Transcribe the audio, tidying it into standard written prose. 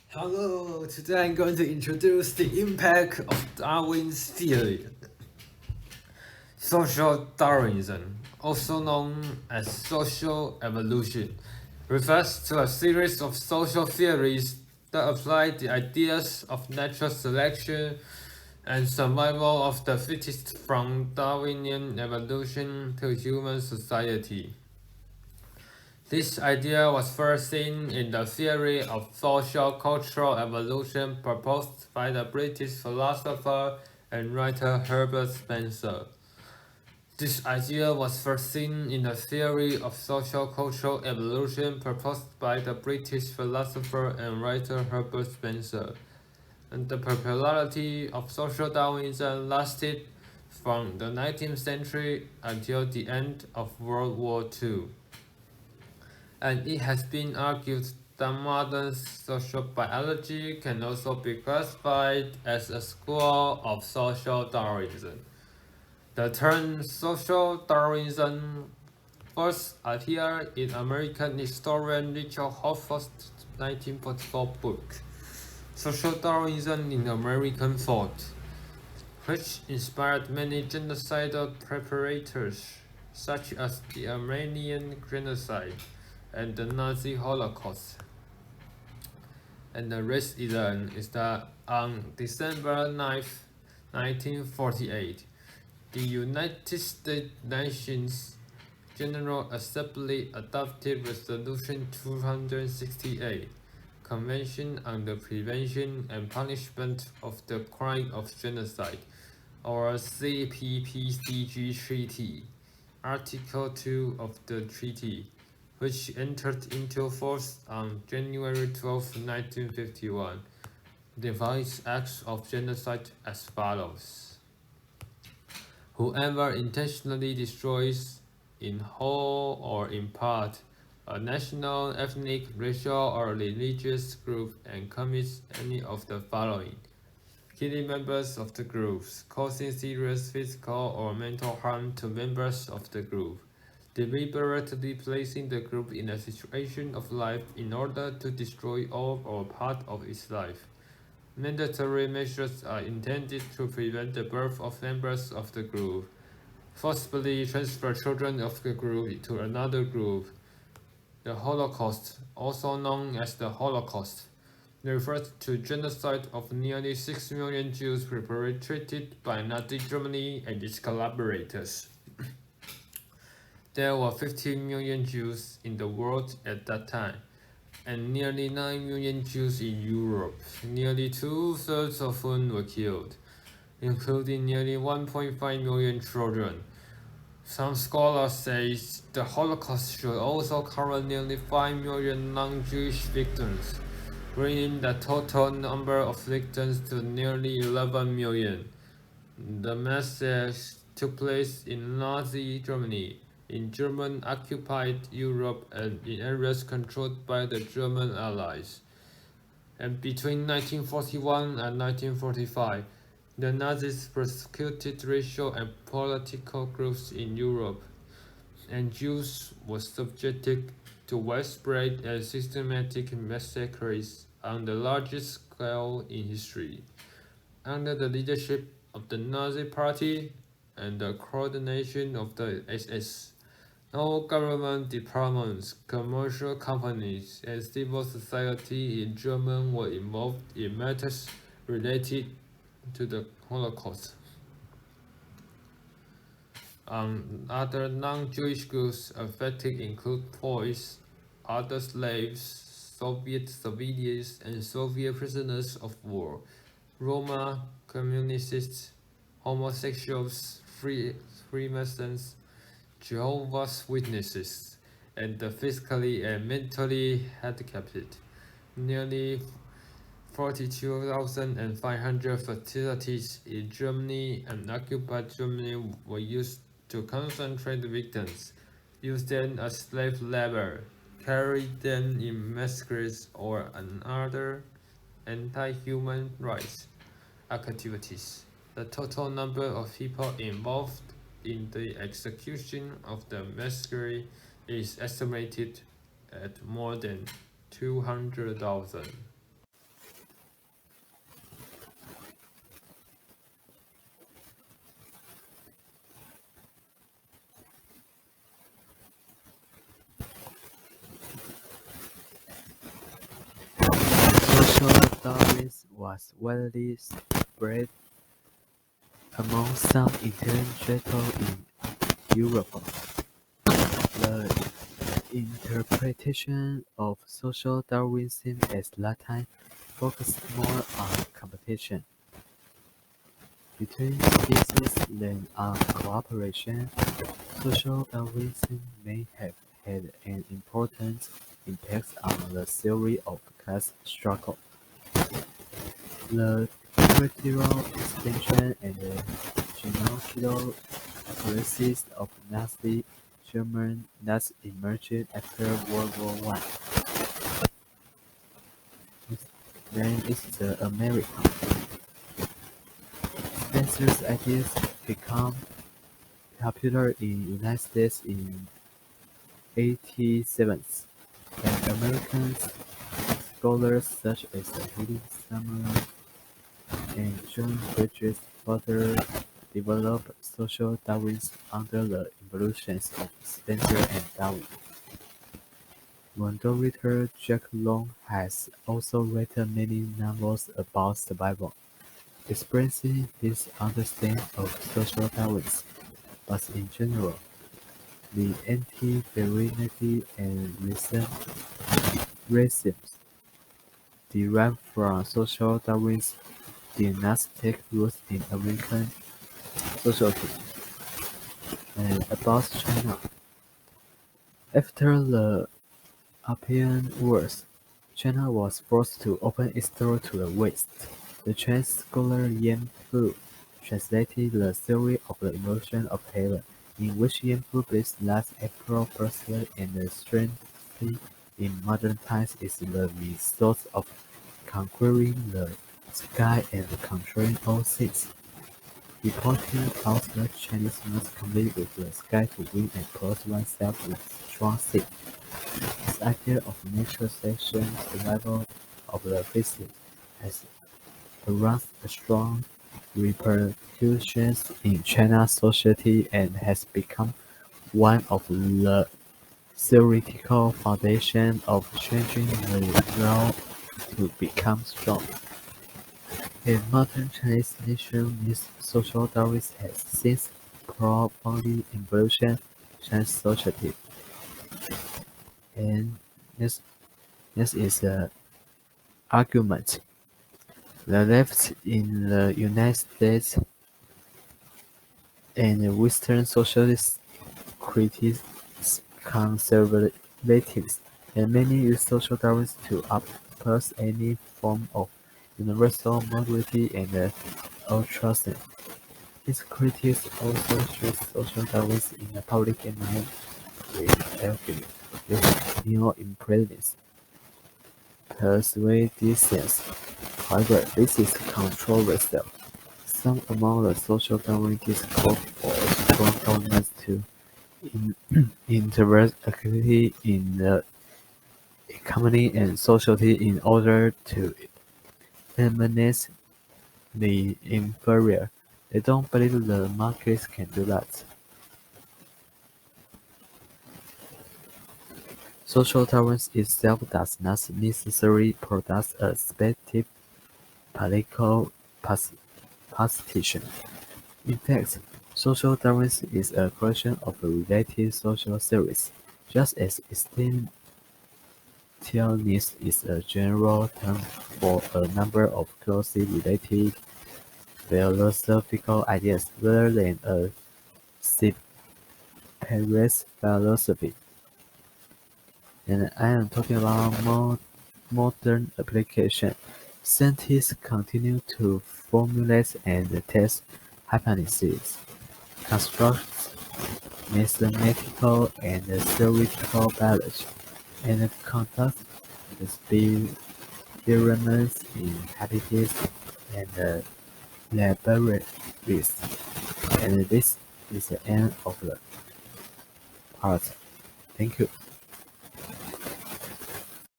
Hello, today I'm going to introduce the impact of Darwin's theory. Social Darwinism, also known as social evolution, refers to a series of social theories that apply the ideas of natural selection and survival of the fittest from Darwinian evolution to human society. This idea was first seen in the theory of social-cultural evolution proposed by the British philosopher and writer Herbert Spencer. This idea was first seen in the theory of social-cultural evolution proposed by the British philosopher and writer Herbert Spencer, and the popularity of social Darwinism lasted from the 19th century until the end of World War II. And it has been argued that modern social biology can also be classified as a school of social Darwinism. The term social Darwinism first appeared in American historian Richard Hoffa's 1944 book, Social Darwinism in American Thought, which inspired many genocidal preparators, such as the Armenian Genocide and the Nazi Holocaust. And the reason is that on December 9th, 1948, the United States Nations General Assembly adopted Resolution 268, Convention on the Prevention and Punishment of the Crime of Genocide, or CPPCG Treaty, Article 2 of the treaty, which entered into force on January 12, 1951, defines acts of genocide as follows. Whoever intentionally destroys, in whole or in part, a national, ethnic, racial, or religious group and commits any of the following: killing members of the groups, causing serious physical or mental harm to members of the group, deliberately placing the group in a situation of life in order to destroy all or part of its life. Mandatory measures are intended to prevent the birth of members of the group, forcibly transfer children of the group to another group. The Holocaust, also known as the Holocaust, refers to genocide of nearly 6 million Jews perpetrated by Nazi Germany and its collaborators. There were 15 million Jews in the world at that time, and nearly 9 million Jews in Europe, nearly two-thirds of whom were killed, including nearly 1.5 million children. Some scholars say the Holocaust should also cover nearly 5 million non-Jewish victims, bringing the total number of victims to nearly 11 million. The massacre took place in Nazi Germany, in German-occupied Europe, and in areas controlled by the German Allies. And between 1941 and 1945, the Nazis persecuted racial and political groups in Europe, and Jews were subjected to widespread and systematic massacres on the largest scale in history. Under the leadership of the Nazi Party and the coordination of the SS, all government departments, commercial companies, and civil society in Germany were involved in matters related to the Holocaust. Other non-Jewish groups affected include Poles, other slaves, Soviet civilians, and Soviet prisoners of war, Roma, communists, homosexuals, Freemasons, Jehovah's Witnesses, and the physically and mentally handicapped. Nearly 42,500 facilities in Germany and occupied Germany were used to concentrate victims, use them as slave labor, carry them in massacres or other anti-human rights activities. The total number of people involved in the execution of the massacre is estimated at more than 200,000. Darwin was widely spread among some intellectuals in Europe. The interpretation of social Darwinism as Latin focused more on competition between species than on cooperation. Social Darwinism may have had an important impact on the theory of class struggle. The territorial expansion and the genocidal policies of Nazi Germany thus emerged after World War One. Then is the American. Spencer's ideas became popular in the United States in 1870s, and American scholars such as William Sumner and John Bridges further developed social Darwinism under the influence of Spencer and Darwin. Writer Jack Long has also written many novels about survival, expressing his understanding of social Darwinism, but in general, the anti-virility and racism derived from social Darwinism did not take root in American society. And about China, after the Opium Wars, China was forced to open its door to the West. The Chinese scholar Yan Fu translated the theory of the evolution of heaven, in which Yan Fu believes that April birthday and the strength in modern times is the result of conquering the sky and controlling all things. He pointed out that Chinese must compete with the sky to win and clothe oneself with strong seed. This idea of natural selection survival of the fittest has aroused strong repercussions in China's society and has become one of the theoretical foundations of changing the law to become strong. In modern Chinese nation, this social Darwinism has since profoundly influenced Chinese society. And this is the argument. The left in the United States and Western socialists criticize conservatives, and many use social Darwinism to oppose any form of universal morality and altruism. His critics also treat social Darwinism in the public domain with argument with neo-imperialist persuasiveness. However, this is controversial. Some among the social Darwinists call for strong governments to intervene actively in the economy and society in order to eliminate the inferior. They don't believe the markets can do that. Social Darwinism itself does not necessarily produce a specific political position. In fact, social Darwinism is a collection of related social theories, just as existentialism is a general term for a number of closely related philosophical ideas rather than a separate philosophy. And I am talking about modern application. Scientists continue to formulate and test hypotheses, construct mathematical and theoretical biology, and conduct experiments in habitats and laboratories. And this is the end of the part. Thank you.